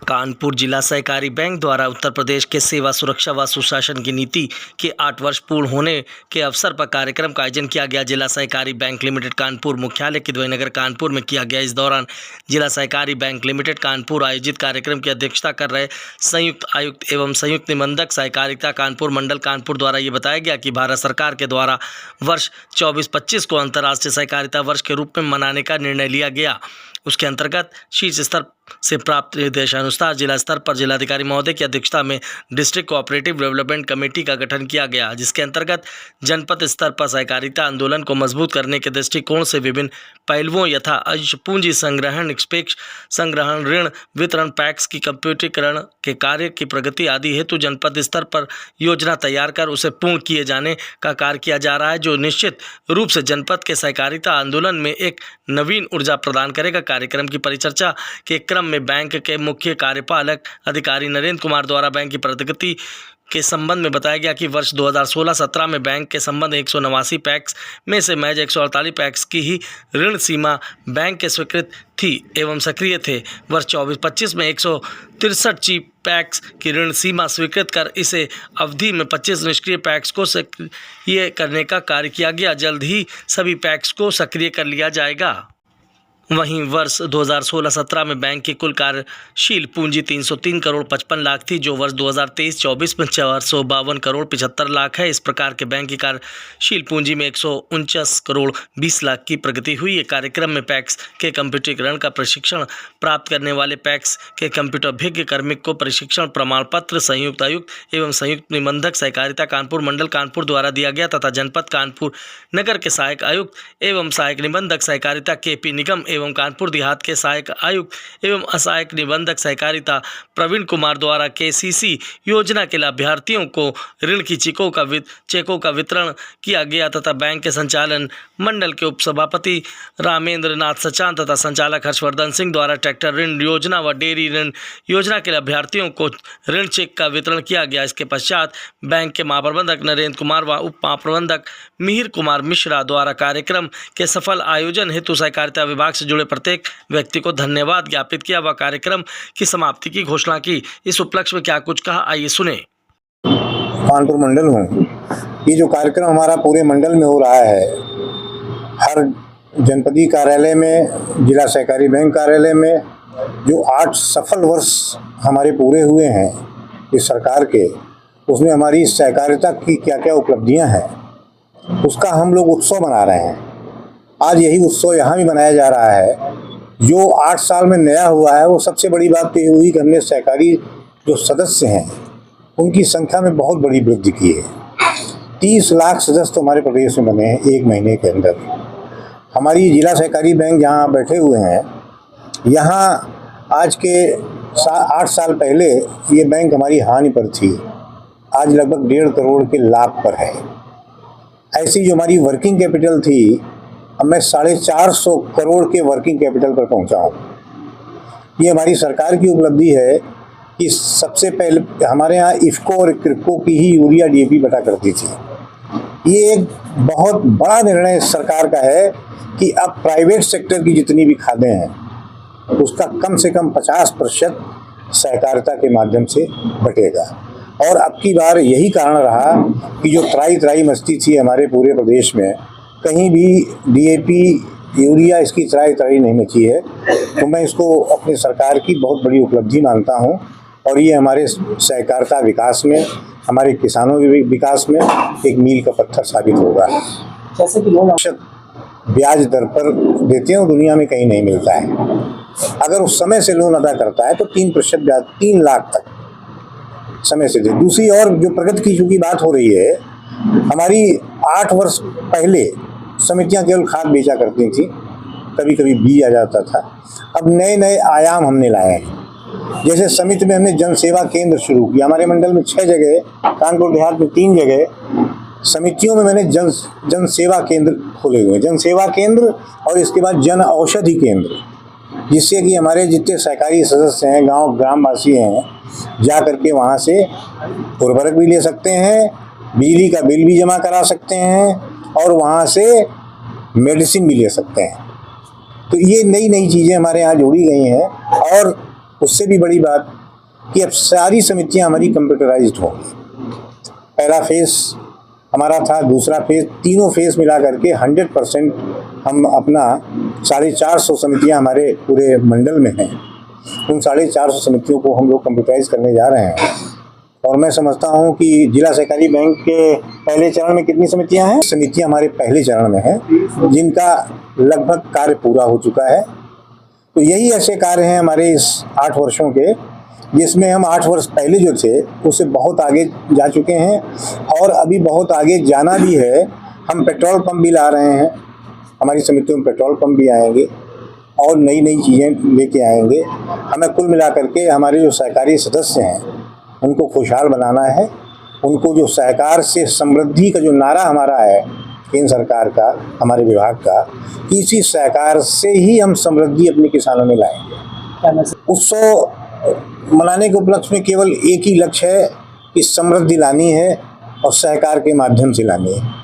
कानपुर जिला सहकारी बैंक द्वारा उत्तर प्रदेश के सेवा सुरक्षा व सुशासन की नीति के 8 वर्ष पूर्ण होने के अवसर पर कार्यक्रम का आयोजन किया गया। जिला सहकारी बैंक लिमिटेड कानपुर मुख्यालय के द्वयनगर कानपुर में किया गया। इस दौरान जिला सहकारी बैंक लिमिटेड कानपुर आयोजित कार्यक्रम की अध्यक्षता कर रहे संयुक्त आयुक्त एवं संयुक्त निबंधक सहकारिता कानपुर मंडल कानपुर द्वारा ये बताया गया कि भारत सरकार के द्वारा वर्ष 24-25 को अंतर्राष्ट्रीय सहकारिता वर्ष के रूप में मनाने का निर्णय लिया गया। उसके अंतर्गत शीर्ष स्तर से प्राप्त निर्देशानुसार जिला स्तर पर जिलाधिकारी महोदय की अध्यक्षता में डिस्ट्रिक्ट कोऑपरेटिव डेवलपमेंट कमेटी का गठन किया गया, जिसके अंतर्गत जनपद स्तर पर सहकारिता आंदोलन को मजबूत करने के दृष्टिकोण से विभिन्न पहलुओं यथा अंश पूंजी संग्रहण, निष्पक्ष संग्रहण, ऋण वितरण, पैक्स की कंप्यूटरीकरण के कार्य की प्रगति आदि हेतु जनपद स्तर पर योजना तैयार कर उसे पूर्ण किए जाने का कार्य किया जा रहा है, जो निश्चित रूप से जनपद के सहकारिता आंदोलन में एक नवीन ऊर्जा प्रदान करेगा। कार्यक्रम की परिचर्चा के क्रम में बैंक के मुख्य कार्यपालक अधिकारी नरेंद्र कुमार द्वारा बैंक की प्रगति के संबंध में बताया गया कि वर्ष 2016-17 में बैंक के संबंध 189 पैक्स में से महज 148 पैक्स की ही ऋण सीमा बैंक के स्वीकृत थी एवं सक्रिय थे। वर्ष 24-25 में 163 पैक्स की ऋण सीमा स्वीकृत कर इसे अवधि में 25 निष्क्रिय पैक्स को सक्रिय करने का कार्य किया गया। जल्द ही सभी पैक्स को सक्रिय कर लिया जाएगा। वहीं वर्ष 2016-17 में बैंक की कुल कार्यशील पूंजी 303 करोड़ 55 लाख थी, जो वर्ष 2023-24 में 452 करोड़ 75 लाख है। इस प्रकार के बैंक की कार्यशील पूंजी में 149 करोड़ 20 लाख की प्रगति हुई है। कार्यक्रम में पैक्स के कंप्यूटरीकरण का प्रशिक्षण प्राप्त करने वाले पैक्स के कंप्यूटरभिज्ञ कार्मिक को प्रशिक्षण प्रमाण पत्र संयुक्त आयुक्त एवं संयुक्त निबंधक सहकारिता कानपुर मंडल कानपुर द्वारा दिया गया तथा जनपद कानपुर नगर के सहायक आयुक्त एवं सहायक निबंधक सहकारिता के.पी. निगम एवं कानपुर देहात के सहायक आयुक्त एवं असहायक निबंधक सहकारिता प्रवीण कुमार द्वारा केसीसी योजना के लाभार्थियों को ऋण की चेकों का वितरण किया गया तथा बैंक के संचालन मंडल के उपसभापति रामेंद्र नाथ सचान तथा संचालक हर्षवर्धन सिंह द्वारा ट्रैक्टर ऋण योजना व डेयरी ऋण योजना के लाभार्थियों को ऋण चेक का वितरण किया गया। इसके पश्चात बैंक के महाप्रबंधक नरेंद्र कुमार व उप महाप्रबंधक मिहिर कुमार मिश्रा द्वारा कार्यक्रम के सफल आयोजन हेतु सहकारिता विभाग से जुड़े प्रत्येक व्यक्ति को धन्यवाद ज्ञापित किया व कार्यक्रम की समाप्ति की घोषणा की। इस उपलक्ष्य में क्या कुछ कहा, आइए सुने। कानपुर मंडल हूँ। ये जो कार्यक्रम हमारा पूरे मंडल में हो रहा है, हर जनपदीय कार्यालय में, जिला सहकारी बैंक कार्यालय में जो 8 सफल वर्ष हमारे पूरे हुए हैं इस सरकार के, उसमें हमारी सहकारिता की क्या क्या उपलब्धियां हैं, उसका हम लोग उत्सव मना रहे हैं। आज यही उत्सव यहाँ भी मनाया जा रहा है। जो 8 साल में नया हुआ है, वो सबसे बड़ी बात ये हुई कि हमने सहकारी जो सदस्य हैं उनकी संख्या में बहुत बड़ी वृद्धि की है। 30 लाख सदस्य तो हमारे प्रदेश में बने हैं 1 महीने के अंदर। हमारी जिला सहकारी बैंक जहाँ बैठे हुए हैं, यहाँ आज के 8 साल पहले ये बैंक हमारी हानि पर थी, आज लगभग 1.5 करोड़ के लाभ पर है। ऐसी जो हमारी वर्किंग कैपिटल थी, अब मैं 450 करोड़ के वर्किंग कैपिटल पर पहुंचा हूँ। ये हमारी सरकार की उपलब्धि है कि सबसे पहले हमारे यहाँ इफ़को और क्रिप्को की ही यूरिया डीएपी बटा करती थी। ये एक बहुत बड़ा निर्णय सरकार का है कि अब प्राइवेट सेक्टर की जितनी भी खादें हैं उसका कम से कम 50% सहकारिता के माध्यम से बटेगा। और अब की बार यही कारण रहा कि जो त्राई मस्ती थी हमारे पूरे प्रदेश में, कहीं भी डीएपी यूरिया इसकी त्राई नहीं मची है, तो मैं इसको अपनी सरकार की बहुत बड़ी उपलब्धि मानता हूं। और ये हमारे सहकारिता विकास में, हमारे किसानों के विकास में एक मील का पत्थर साबित होगा। जैसे कि लोन ब्याज दर पर देते हैं, दुनिया में कहीं नहीं मिलता है। अगर उस समय से लोन अदा करता है तो 3% ब्याज, 3 लाख तक समय से दे। दूसरी और जो प्रगति की चूँकि बात हो रही है, हमारी 8 वर्ष पहले समितियां केवल खाद बेचा करती थी, कभी कभी बीज आ जाता था। अब नए आयाम हमने लाए हैं। जैसे समिति में हमने जन सेवा केंद्र शुरू किया। हमारे मंडल में 6 जगह, कानपुर देहात में 3 जगह समितियों में मैंने जन सेवा केंद्र खोले हुए हैं। जन सेवा केंद्र और इसके बाद जन औषधि केंद्र, जिससे कि हमारे जितने सहकारी सदस्य हैं, ग्रामवासी हैं, जा करके वहाँ से उर्वरक भी ले सकते हैं, बिजली का बिल भी जमा करा सकते हैं और वहाँ से मेडिसिन भी ले सकते हैं। तो ये नई चीज़ें हमारे यहाँ जोड़ी गई हैं। और उससे भी बड़ी बात कि अब सारी समितियां हमारी कंप्यूटराइज्ड होंगी। पहला फेज हमारा था, दूसरा फेज, तीनों फेज मिला करके 100% हम अपना 450 समितियां हमारे पूरे मंडल में हैं, उन 450 समितियों को हम लोग कंप्यूटराइज करने जा रहे हैं। और मैं समझता हूं कि जिला सहकारी बैंक के पहले चरण में कितनी समितियां हैं? समितियां हमारे पहले चरण में हैं, जिनका लगभग कार्य पूरा हो चुका है। तो यही ऐसे कार्य हैं हमारे इस 8 वर्षों के, जिसमें हम 8 वर्ष पहले जो थे उससे बहुत आगे जा चुके हैं और अभी बहुत आगे जाना भी है। हम पेट्रोल पंप भी ला रहे हैं, हमारी समितियों में पेट्रोल पंप भी आएंगे और नई नई चीज़ें लेके आएंगे। हमें कुल मिलाकर के हमारे जो सहकारी सदस्य हैं उनको खुशहाल बनाना है। उनको जो सहकार से समृद्धि का जो नारा हमारा है केंद्र सरकार का, हमारे विभाग का, इसी सहकार से ही हम समृद्धि अपने किसानों में लाएंगे। उत्सव मनाने के उपलक्ष्य में केवल एक ही लक्ष्य है कि समृद्धि लानी है और सहकार के माध्यम से लानी है।